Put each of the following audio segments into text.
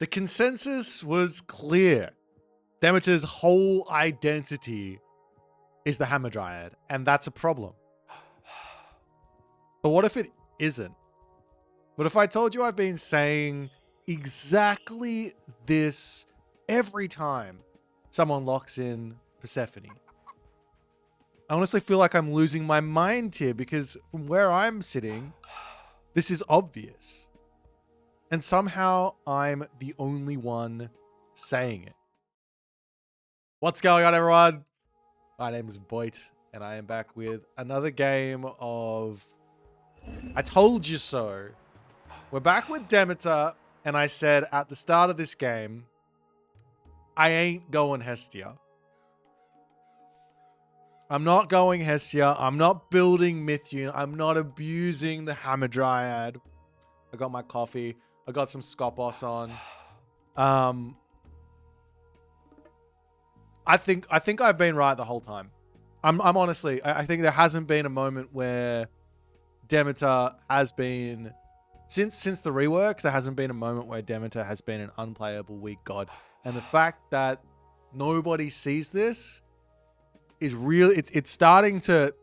The consensus was clear. Demeter's whole identity is the Hamadryad, and that's a problem. But what if it isn't? What if I told you I've been saying exactly this every time someone locks in Persephone? I honestly feel like I'm losing my mind here because from where I'm sitting, this is obvious. And somehow I'm the only one saying it. What's going on, everyone? My name is Boit, and I am back with another game of I Told You So. We're back with Demeter, and I said at the start of this game, I ain't going Hestia. I'm not going Hestia. I'm not building Mythian. I'm not abusing the Hamadryad. I got my coffee. I got some Skopos on. I think I've been right the whole time. I'm honestly, I think there hasn't been a moment where Demeter has been since the reworks, there hasn't been a moment where Demeter has been an unplayable weak god. And the fact that nobody sees this is really it's starting to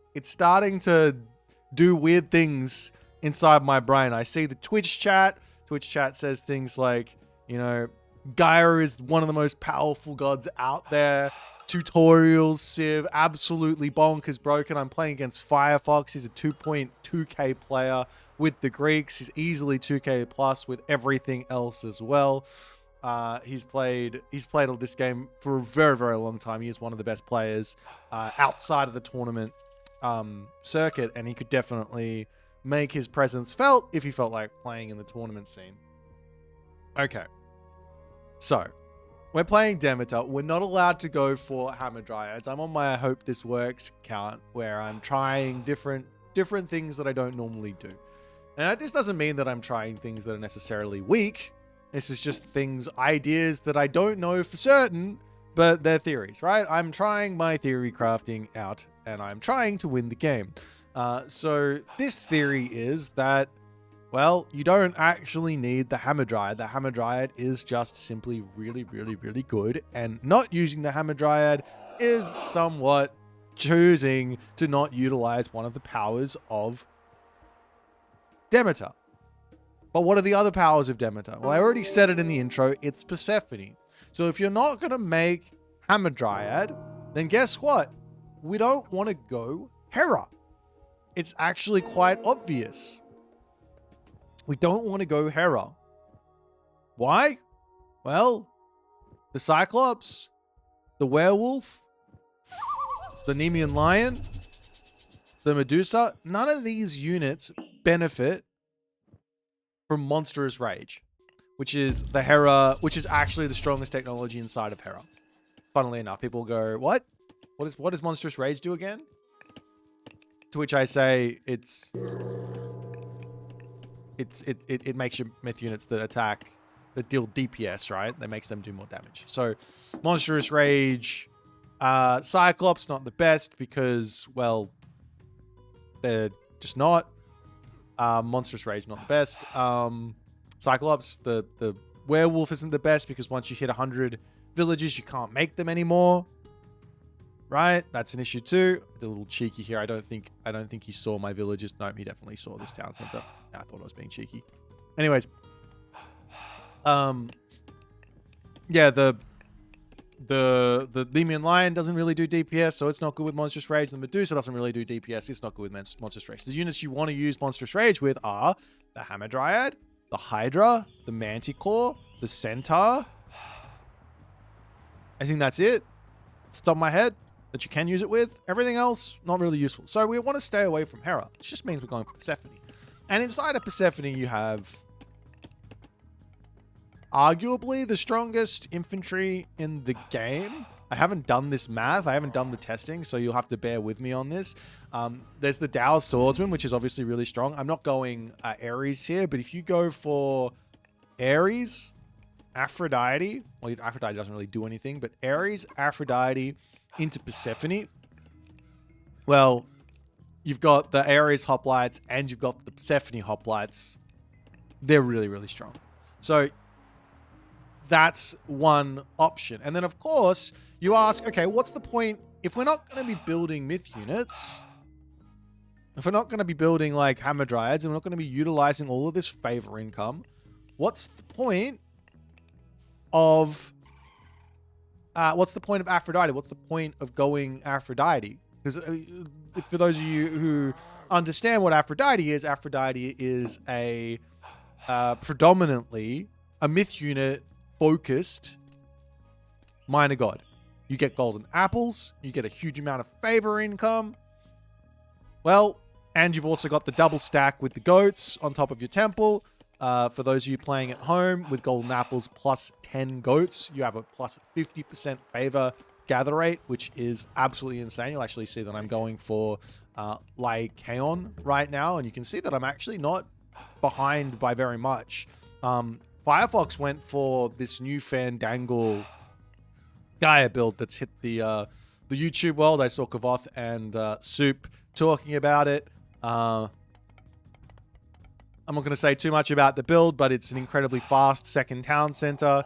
do weird things inside my brain. I see the Twitch chat. Twitch chat says things like, you know, Gaia is one of the most powerful gods out there. Tutorials, Civ, absolutely bonkers broken. I'm playing against Firefox. He's a 2.2k player with the Greeks. He's easily 2k plus with everything else as well. He's played this game for a very, very long time. He is one of the best players outside of the tournament circuit, and he could definitely make his presence felt if he felt like playing in the tournament scene. Okay. So, we're playing Demeter. We're not allowed to go for Hamadryads. I'm on my I hope this works count where I'm trying different things that I don't normally do. And this doesn't mean that I'm trying things that are necessarily weak. This is just ideas that I don't know for certain, but they're theories, right? I'm trying my theory crafting out, and I'm trying to win the game. So this theory is that, well, you don't actually need the Hamadryad. The Hamadryad is just simply really, really, really good, and not using the Hamadryad is somewhat choosing to not utilize one of the powers of Demeter. But what are the other powers of Demeter? Well, I already said it in the intro. It's Persephone. So if you're not going to make Hamadryad, then guess what? We don't want to go Hera. It's actually quite obvious. We don't want to go Hera. Why? Well, the Cyclops, the Werewolf, the Nemean Lion, the Medusa, none of these units benefit from Monstrous Rage, which is the Hera, which is actually the strongest technology inside of Hera. Funnily enough, people go, what? What does Monstrous Rage do again? To which I say it makes your myth units that deal DPS, right? That makes them do more damage. So Monstrous Rage, Cyclops, not the best because, well, they're just not. Monstrous Rage, not the best. Cyclops, the Werewolf isn't the best because once you hit 100 villages, you can't make them anymore. Right? That's an issue too. A little cheeky here. I don't think he saw my villages. No, he definitely saw this town center. I thought I was being cheeky. Anyways. Yeah, the Nemean Lion doesn't really do DPS, so it's not good with Monstrous Rage. The Medusa doesn't really do DPS. It's not good with Monstrous Rage. The units you want to use Monstrous Rage with are the Hamadryad, the Hydra, the Manticore, the Centaur. I think that's it. Off the top of my head, that you can use it with. Everything else, not really useful. So we want to stay away from Hera, which just means we're going for Persephone. And inside of Persephone, you have arguably the strongest infantry in the game. I haven't done this math. I haven't done the testing, so you'll have to bear with me on this. There's the Tao Swordsman, which is obviously really strong. I'm not going Ares here, but if you go for Ares, Aphrodite, well, Aphrodite doesn't really do anything, but Ares, Aphrodite into Persephone, well, you've got the Ares hoplites and you've got the Persephone hoplites. They're really, really strong. So That's one option. And then, of course, you ask, okay, what's the point if we're not going to be building myth units? If we're not going to be building like Hamadryads and we're not going to be utilizing all of this favor income, what's the point of Aphrodite? What's the point of going Aphrodite? Because for those of you who understand what Aphrodite is a predominantly a myth unit focused minor god. You get golden apples, you get a huge amount of favor income. Well, and you've also got the double stack with the goats on top of your temple. For those of you playing at home with golden apples plus 10 goats, you have a plus 50% favor gather rate, which is absolutely insane. You'll actually see that I'm going for Lycaon right now, and you can see that I'm actually not behind by very much. Firefox went for this new Fandangle Gaia build that's hit the YouTube world. I saw Kavoth and Soup talking about it. I'm not going to say too much about the build, but it's an incredibly fast second town center.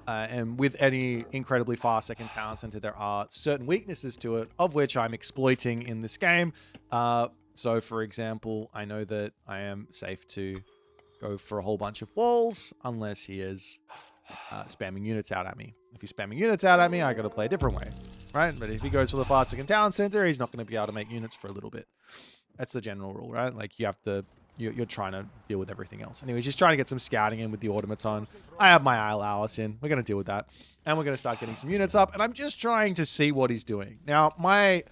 And with any incredibly fast second town center, there are certain weaknesses to it, of which I'm exploiting in this game. So, for example, I know that I am safe to go for a whole bunch of walls unless he is spamming units out at me. If he's spamming units out at me, I got to play a different way, right? But if he goes for the fast second town center, he's not going to be able to make units for a little bit. That's the general rule, right? Like you have to, you're trying to deal with everything else. Anyways, just trying to get some scouting in with the automaton. I have my Alice in. We're going to deal with that. And we're going to start getting some units up. And I'm just trying to see what he's doing. Now, my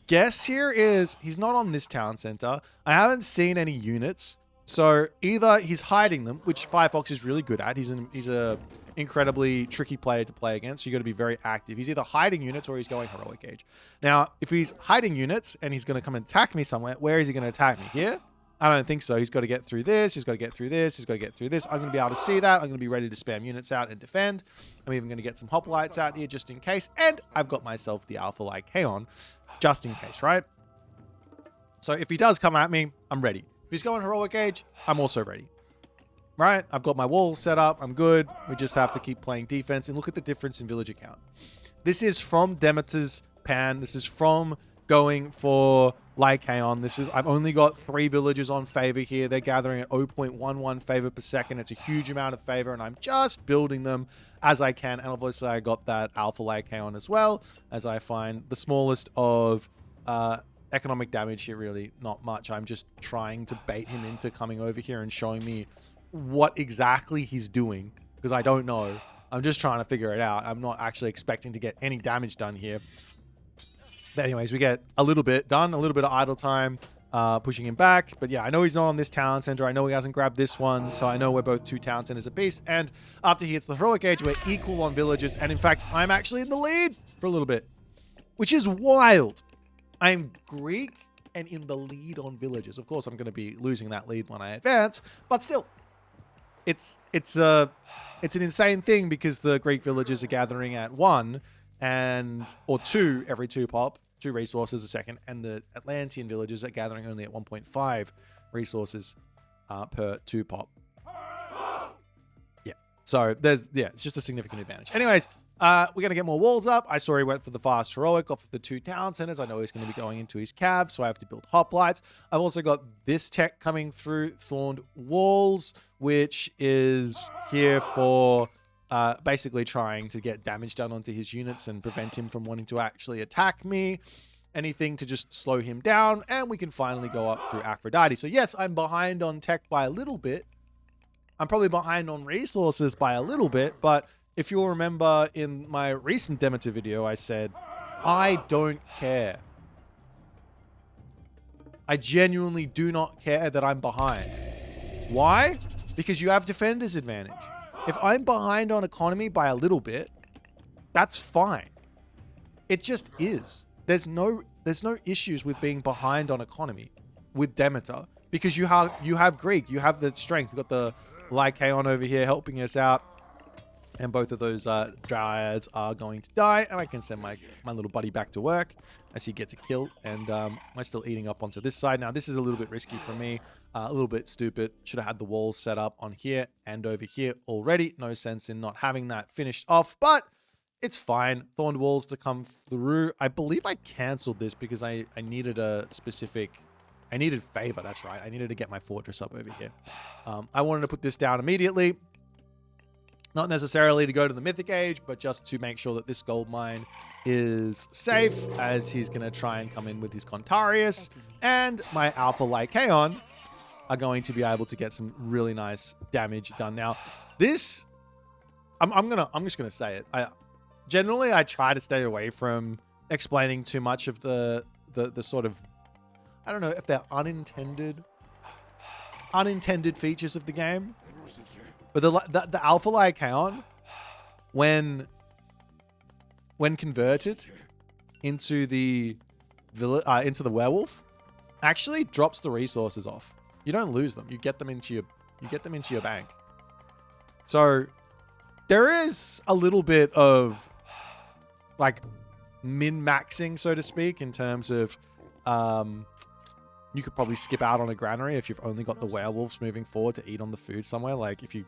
guess here is he's not on this town center. I haven't seen any units. So either he's hiding them, which Firefox is really good at. He's a incredibly tricky player to play against. So you got to be very active. He's either hiding units or he's going heroic age. Now, if he's hiding units and he's going to come and attack me somewhere, where is he going to attack me? Here? I don't think so. He's got to get through this. He's got to get through this. He's got to get through this. I'm going to be able to see that. I'm going to be ready to spam units out and defend. I'm even going to get some hoplites out here just in case. And I've got myself the Alpha Lycaon just in case, right? So if he does come at me, I'm ready. If he's going heroic age, I'm also ready. Right? I've got my walls set up. I'm good. We just have to keep playing defense. And look at the difference in villager count. This is from Demeter's pan. This is from going for Lycaon. I've only got 3 villagers on favor here. They're gathering at 0.11 favor per second. It's a huge amount of favor, and I'm just building them as I can. And obviously, I got that Alpha Lycaon as well, as I find the smallest of economic damage here, really not much. I'm just trying to bait him into coming over here and showing me what exactly he's doing, because I don't know. I'm just trying to figure it out. I'm not actually expecting to get any damage done here. But anyways, we get a little bit done, a little bit of idle time, pushing him back. But yeah, I know he's not on this town center. I know he hasn't grabbed this one, so I know we're both 2 town centers apiece. And after he hits the heroic age, we're equal on villages. And in fact, I'm actually in the lead for a little bit, which is wild. I'm Greek and in the lead on villages. Of course, I'm going to be losing that lead when I advance, but still, it's an insane thing because the Greek villages are gathering at 1 or 2 every 2 pop, 2 resources a second, and the Atlantean villages are gathering only at 1.5 resources per 2 pop. Yeah, so it's just a significant advantage. Anyways, we're going to get more walls up. I saw he went for the fast heroic off the 2 town centers. I know he's going to be going into his cav, so I have to build hoplites. I've also got this tech coming through, Thorned Walls, which is here for basically trying to get damage done onto his units and prevent him from wanting to actually attack me. Anything to just slow him down, and we can finally go up through Aphrodite. So yes, I'm behind on tech by a little bit. I'm probably behind on resources by a little bit, but if you'll remember in my recent Demeter video, I said, I don't care. I genuinely do not care that I'm behind. Why? Because you have defender's advantage. If I'm behind on economy by a little bit, that's fine. It just is. There's no issues with being behind on economy with Demeter because you have Greek, you have the strength. You've got the Lycaon over here helping us out. And both of those dryads are going to die. And I can send my little buddy back to work. as he gets a kill. And I'm still eating up onto this side. Now, this is a little bit risky for me. A little bit stupid. Should have had the walls set up on here and over here already. No sense in not having that finished off, but it's fine. Thorned walls to come through. I believe I canceled this because I needed a specific... I needed favor, that's right. I needed to get my fortress up over here. I wanted to put this down immediately. Not necessarily to go to the Mythic Age, but just to make sure that this gold mine is safe, as he's going to try and come in with his Contarius. And my Alpha Lycaon are going to be able to get some really nice damage done. Now, this... I'm just going to say it. Generally, I try to stay away from explaining too much of the sort of... I don't know if they're unintended features of the game, but the Alpha Lycaon, when converted into the werewolf, actually drops the resources off. You don't lose them. You get them into your bank. So there is a little bit of like min-maxing, so to speak, in terms of you could probably skip out on a granary if you've only got the werewolves moving forward to eat on the food somewhere. Like if you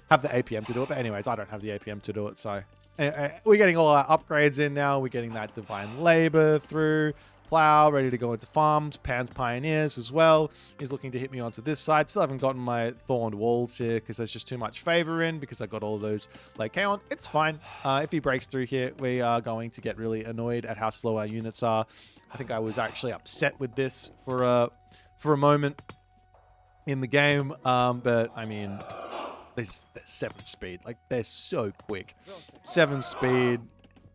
have the APM to do it. But anyways, I don't have the APM to do it. So we're getting all our upgrades in now. We're getting that divine labor through. Plow, ready to go into farms. Pan's Pioneers as well. He's looking to hit me onto this side. Still haven't gotten my Thorned Walls here because there's just too much favor in because I got all those Lycaon. It's fine. If he breaks through here, we are going to get really annoyed at how slow our units are. I think I was actually upset with this for a moment in the game. But I mean, they're 7 speed. Like, they're so quick. 7 speed.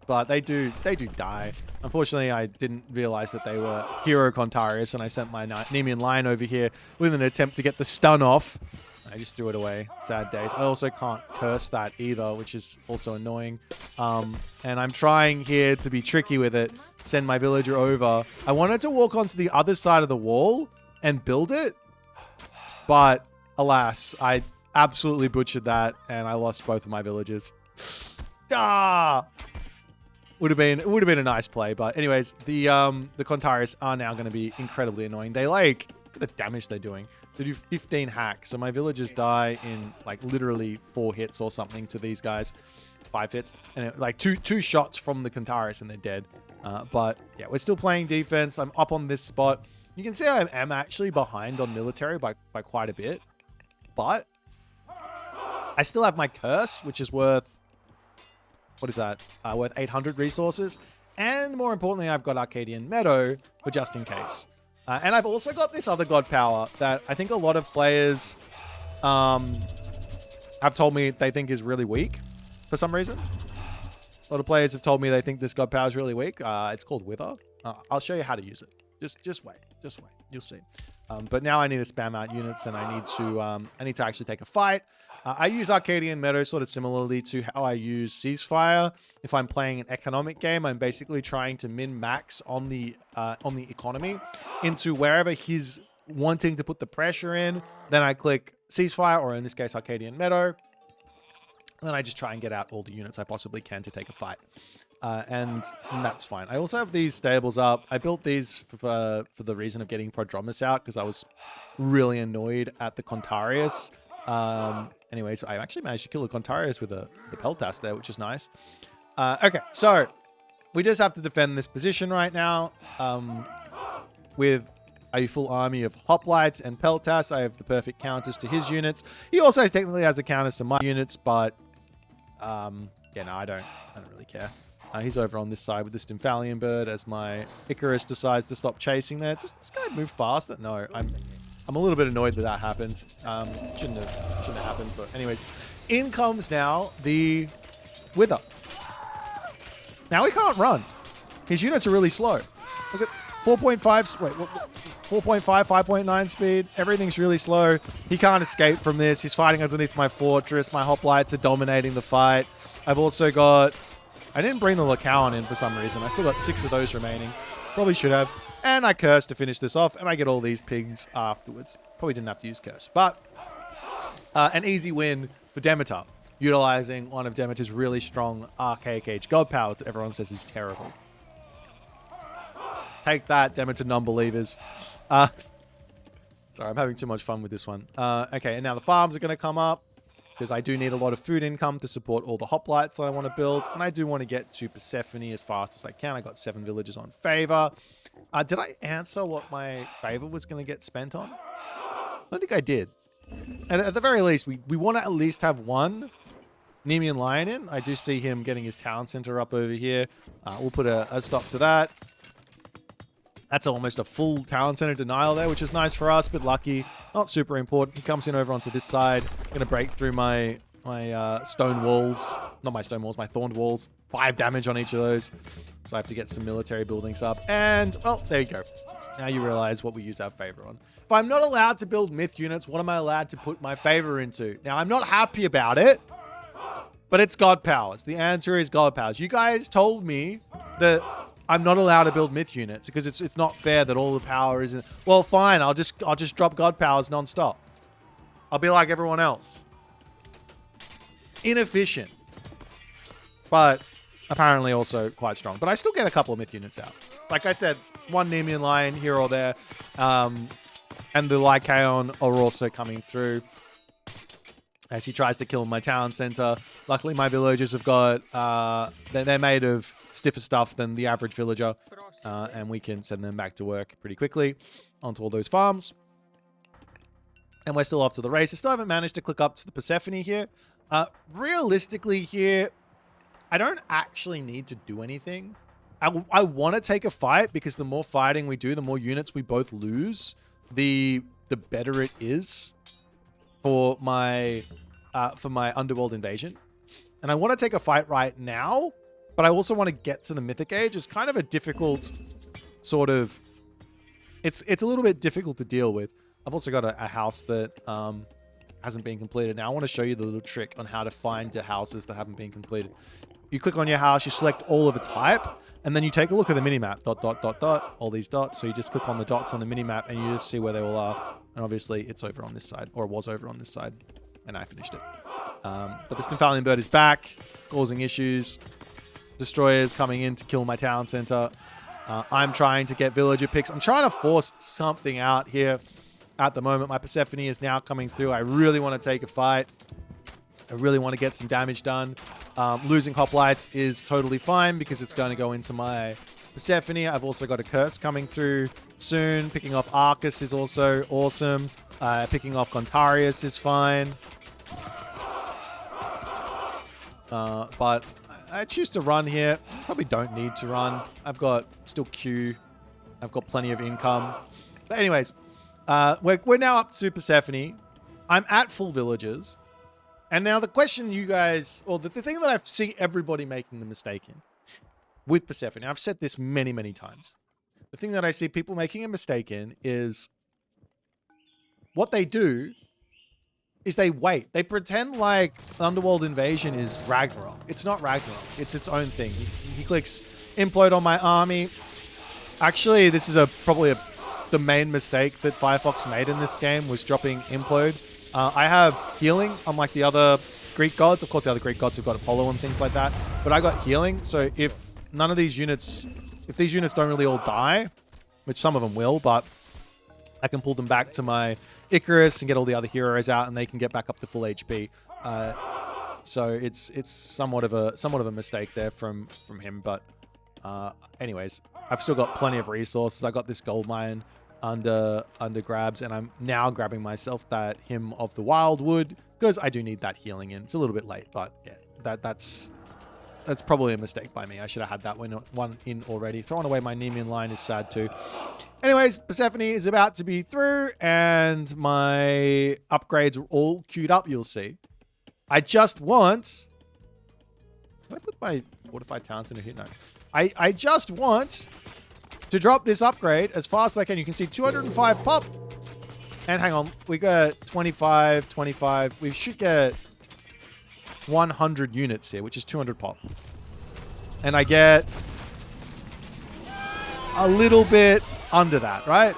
But they do die. Unfortunately, I didn't realize that they were Hero Contarius, and I sent my Nemean Lion over here with an attempt to get the stun off. I just threw it away. Sad days. I also can't curse that either, which is also annoying. And I'm trying here to be tricky with it. Send my villager over. I wanted to walk onto the other side of the wall and build it. But alas, I absolutely butchered that, and I lost both of my villagers. Ah! Would have been a nice play, but anyways, the Contarius are now going to be incredibly annoying. They like, look at the damage they're doing. They do 15 hacks, so my villagers die in like literally 4 hits or something to these guys, 5 hits, and like two shots from the Contarius and they're dead. But yeah, we're still playing defense. I'm up on this spot. You can see I am actually behind on military by quite a bit, but I still have my curse, which is worth. What is that? Worth 800 resources. And more importantly, I've got Arcadian Meadow for just in case. And I've also got this other god power that I think a lot of players have told me they think is really weak for some reason. A lot of players have told me they think this god power is really weak. It's called Wither. I'll show you how to use it. Just wait. You'll see. But now I need to spam out units, and I need to actually take a fight. I use Arcadian Meadow sort of similarly to how I use Ceasefire. If I'm playing an economic game, I'm basically trying to min-max on the economy into wherever he's wanting to put the pressure in. Then I click Ceasefire, or in this case, Arcadian Meadow. Then I just try and get out all the units I possibly can to take a fight. And that's fine. I also have these stables up. I built these for the reason of getting Prodromus out because I was really annoyed at the Contarius. Anyway, so I actually managed to kill the Contarius with the Peltas there, which is nice. Okay, so we just have to defend this position right now with a full army of Hoplites and Peltas. I have the perfect counters to his units. He also technically has the counters to my units, but yeah, no, I don't really care. He's over on this side with the Stymphalian bird as my Icarus decides to stop chasing there. Does this guy move faster? No, I'm a little bit annoyed that happened. Shouldn't have happened, but anyways. In comes now the Wither. Now he can't run. His units are really slow. Look at 4.5, wait, 4.5, 5.9 speed. Everything's really slow. He can't escape from this. He's fighting underneath my fortress. My hoplites are dominating the fight. I've also got, I didn't bring the Lycaon in for some reason. I still got 6 of those remaining. Probably should have. And I curse to finish this off, and I get all these pigs afterwards. Probably didn't have to use curse. But an easy win for Demeter, utilizing one of Demeter's really strong Archaic Age god powers that everyone says is terrible. Take that, Demeter non-believers. Sorry, I'm having too much fun with this one. Okay, and now the farms are going to come up because I do need a lot of food income to support all the hoplites that I want to build. And I do want to get to Persephone as fast as I can. I got 7 villages on favor. Did I answer what my favor was going to get spent on? I don't think I did. And at the very least, we want to at least have one Nemean Lion in. I do see him getting his town center up over here. We'll put a stop to that. That's almost a full town center denial there, which is nice for us, but lucky. Not super important. He comes in over onto this side. Going to break through my stone walls. Not my stone walls, my thorned walls. 5 damage on each of those. So I have to get some military buildings up. And, well, there you go. Now you realize what we use our favor on. If I'm not allowed to build myth units, what am I allowed to put my favor into? Now, I'm not happy about it, but it's God powers. The answer is God powers. You guys told me that I'm not allowed to build myth units because it's not fair that all the power isn't. Well, fine. I'll just drop God powers nonstop. I'll be like everyone else. Inefficient, but apparently also quite strong. But I still get a couple of myth units out. Like I said, 1 Nemean Lion here or there, and the Lycaon are also coming through as he tries to kill my town center. Luckily, my villagers have got they're made of stiffer stuff than the average villager, and we can send them back to work pretty quickly onto all those farms. And we're still off to the race. I still haven't managed to click up to the Persephone here. Realistically here, I don't actually need to do anything. I want to take a fight because the more fighting we do, the more units we both lose, the better it is for my Underworld invasion. And I want to take a fight right now, but I also want to get to the Mythic Age. It's kind of a difficult sort of... It's a little bit difficult to deal with. I've also got a house that hasn't been completed. Now I want to show you the little trick on how to find the houses that haven't been completed. You click on your house, you select all of a type, and then you take a look at the minimap. Dot, dot, dot, dot, all these dots. So you just click on the dots on the minimap and you just see where they all are. And obviously it's over on this side, or it was over on this side, and I finished it. But the Stymphalian bird is back, causing issues. Destroyers coming in to kill my town center. I'm trying to get villager picks. I'm trying to force something out here at the moment. My Persephone is now coming through. I really want to take a fight. I really want to get some damage done. Losing hoplites is totally fine because it's going to go into my Persephone. I've also got a Kurtz coming through soon. Picking off Arcus is also awesome. Picking off Gontarius is fine. But I choose to run here. Probably don't need to run. I've got still Q. I've got plenty of income. But anyways, we're now up to Persephone. I'm at full villages. And now the question you guys, or the thing that I see everybody making the mistake in with Persephone, I've said this many, many times. The thing that I see people making a mistake in is what they do is they wait. They pretend like Underworld Invasion is Ragnarok. It's not Ragnarok. It's its own thing. He clicks implode on my army. Actually, this is probably the main mistake that Firefox made in this game was dropping implode. I have healing, unlike the other Greek gods. Of course, the other Greek gods have got Apollo and things like that. But I got healing, so if none of these units... If these units don't really all die, which some of them will, but I can pull them back to my Icarus and get all the other heroes out, and they can get back up to full HP. So it's somewhat of a mistake there from him. But anyways, I've still got plenty of resources. I got this gold mine under grabs, and I'm now grabbing myself that Hymn of the Wildwood because I do need that healing in. It's a little bit late, but yeah, that's probably a mistake by me. I should have had that one in already. Throwing away my Nemean line is sad too. Anyways, Persephone is about to be through, and my upgrades are all queued up, you'll see. I just want... Did I put my fortified town center here? No. I just want to drop this upgrade as fast as I can. You can see 205 pop. And hang on, we got 25, 25. We should get 100 units here, which is 200 pop. And I get a little bit under that, right?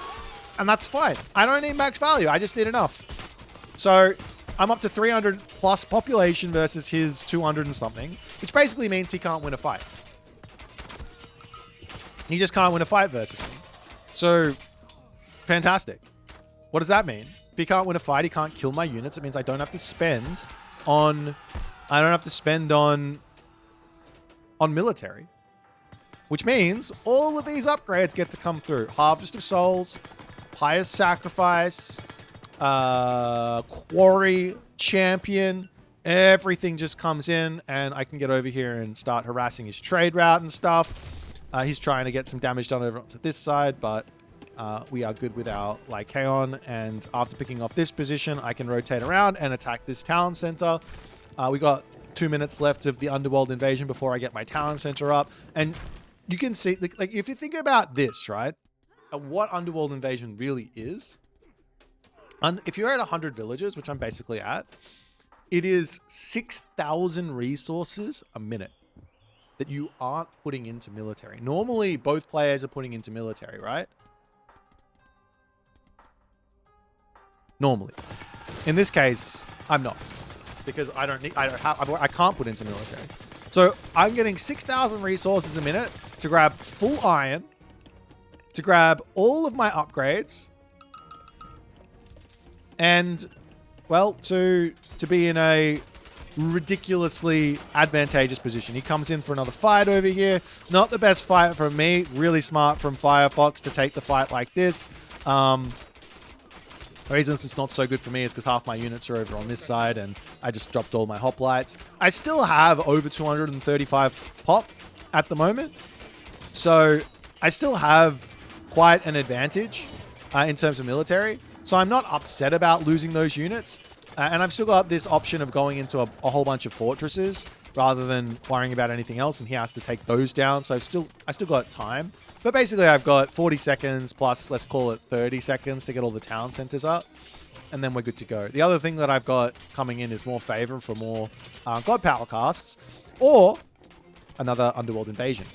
And that's fine. I don't need max value. I just need enough. So I'm up to 300 plus population versus his 200 and something, which basically means he can't win a fight. He just can't win a fight versus me. So, fantastic. What does that mean? If he can't win a fight, he can't kill my units. It means I don't have to spend on... on military. Which means all of these upgrades get to come through. Harvest of Souls, Pious Sacrifice, Quarry, Champion. Everything just comes in, and I can get over here and start harassing his trade route and stuff. He's trying to get some damage done over onto this side, but we are good with our Lycaon. And after picking off this position, I can rotate around and attack this town center. We got 2 minutes left of the Underworld invasion before I get my town center up. And you can see, like, if you think about this, right? What Underworld invasion really is. And if you're at 100 villages, which I'm basically at, it is 6,000 resources a minute that you aren't putting into military. Normally, both players are putting into military, right? Normally. In this case, I'm not. Because I can't put into military. So I'm getting 6,000 resources a minute to grab full iron, to grab all of my upgrades, and, well, to be in a ridiculously advantageous position. He comes in for another fight over here. Not the best fight from me. Really smart from Firefox to take the fight like this. The reason it's not so good for me is because half my units are over on this side, and I just dropped all my hoplites. I still have over 235 pop at the moment, so I still have quite an advantage in terms of military. So I'm not upset about losing those units, and I've still got this option of going into a whole bunch of fortresses rather than worrying about anything else, and he has to take those down. So I still got time. But basically, I've got 40 seconds plus, let's call it 30 seconds to get all the town centers up. And then we're good to go. The other thing that I've got coming in is more favor for more God Power casts. Or another Underworld invasion.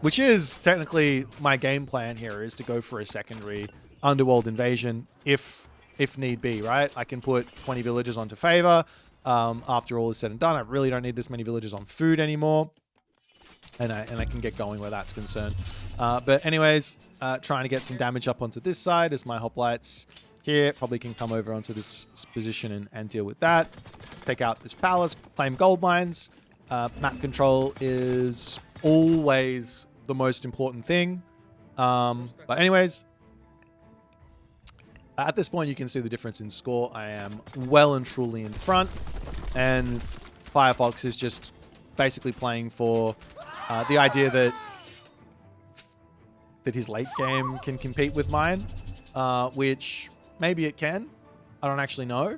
Which is technically my game plan here, is to go for a secondary Underworld invasion if need be, right? I can put 20 villages onto favor. After all is said and done, I really don't need this many villages on food anymore. And I can get going where that's concerned. But anyways, trying to get some damage up onto this side as my hoplites here probably can come over onto this position and deal with that. Take out this palace, claim gold mines. Map control is always the most important thing. But anyways, at this point you can see the difference in score. I am well and truly in front, and Firefox is just basically playing for the idea that his late game can compete with mine, which maybe it can. I don't actually know.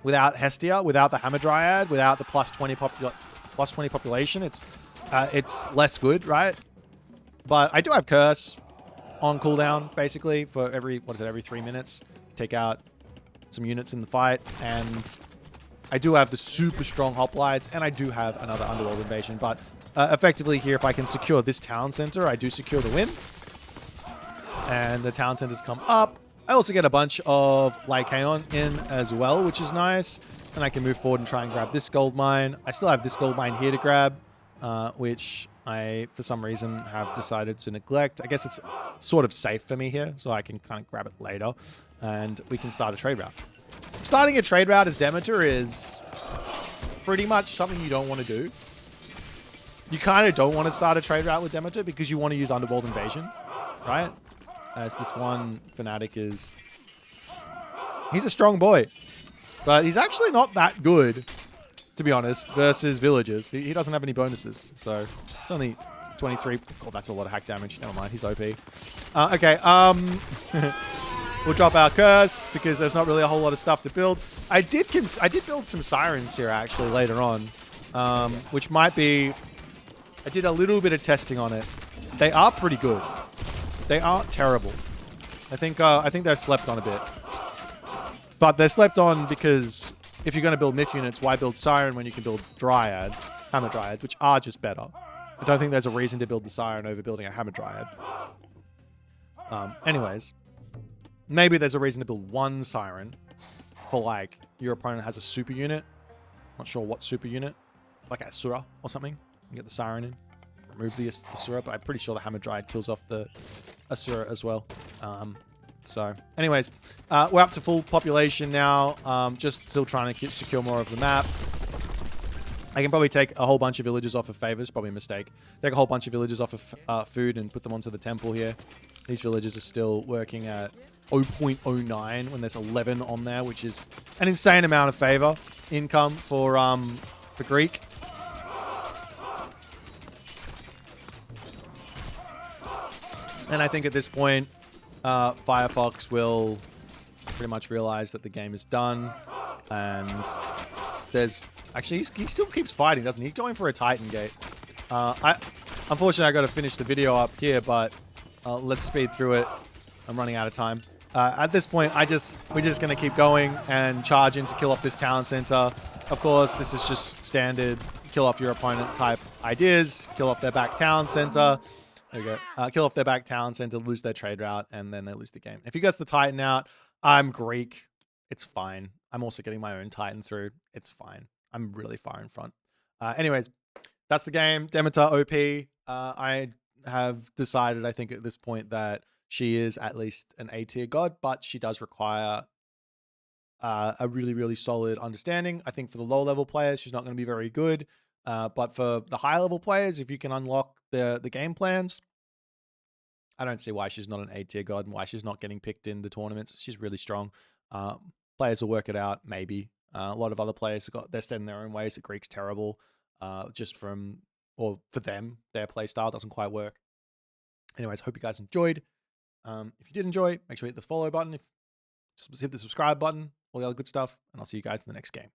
Without Hestia, without the Hamadryad, without the plus 20 population, it's less good, right? But I do have Curse on cooldown, basically, for every 3 minutes. Take out some units in the fight, and I do have the super strong hoplites, and I do have another Underworld invasion, but effectively here, if I can secure this town center, I do secure the win. And the town centers come up. I also get a bunch of Lycaon in as well, which is nice. And I can move forward and try and grab this gold mine. I still have this gold mine here to grab, which I, for some reason, have decided to neglect. I guess it's sort of safe for me here, so I can kind of grab it later. And we can start a trade route. Starting a trade route as Demeter is pretty much something you don't want to do. You kind of don't want to start a trade route with Demeter because you want to use Underworld Invasion, right? As this one fanatic is... He's a strong boy, but he's actually not that good, to be honest, versus villagers. He doesn't have any bonuses, so it's only 23. Oh, that's a lot of hack damage. Never mind, he's OP. Okay, we'll drop our Curse because there's not really a whole lot of stuff to build. I did build some Sirens here, actually, later on, which might be... I did a little bit of testing on it. They are pretty good. They aren't terrible. I think they're slept on a bit. But they're slept on because if you're going to build myth units, why build Siren when you can build Dryads, Hamadryads, which are just better. I don't think there's a reason to build the Siren over building a Hamadryad. Anyways, maybe there's a reason to build one Siren for, like, your opponent has a super unit. Not sure what super unit. Like a Asura or something. You get the Siren in. remove the Asura, but I'm pretty sure the Hamadryad kills off the Asura as well. So, anyways, we're up to full population now. Just still trying to secure more of the map. I can probably take a whole bunch of villages off of favors. Probably a mistake. Take a whole bunch of villages off of food and put them onto the temple here. These villages are still working at 0.09 when there's 11 on there, which is an insane amount of favor income for Greek. And I think at this point, Firefox will pretty much realize that the game is done. And there's... Actually, he still keeps fighting, doesn't he? He's going for a Titan gate. Unfortunately, I got to finish the video up here, but let's speed through it. I'm running out of time. At this point, we're just going to keep going and charge in to kill off this town center. Of course, this is just standard kill off your opponent type ideas. Kill off their back town center. There we go. Kill off their back town center, lose their trade route, and then they lose the game. If he gets the Titan out, I'm Greek. It's fine. I'm also getting my own Titan through. It's fine. I'm really far in front. Anyways, that's the game. Demeter OP. I have decided, I think, at this point that she is at least an A tier god, but she does require a really, really solid understanding. I think for the low level players, she's not going to be very good. But for the high level players, if you can unlock the game plans, I don't see why she's not an A tier god and why she's not getting picked in the tournaments. She's really strong. Players will work it out, maybe. A lot of other players they're set in their own ways. The Greek's terrible, for them, their play style doesn't quite work. Anyways, hope you guys enjoyed. If you did enjoy, make sure you hit the follow button. Hit the subscribe button, all the other good stuff, and I'll see you guys in the next game.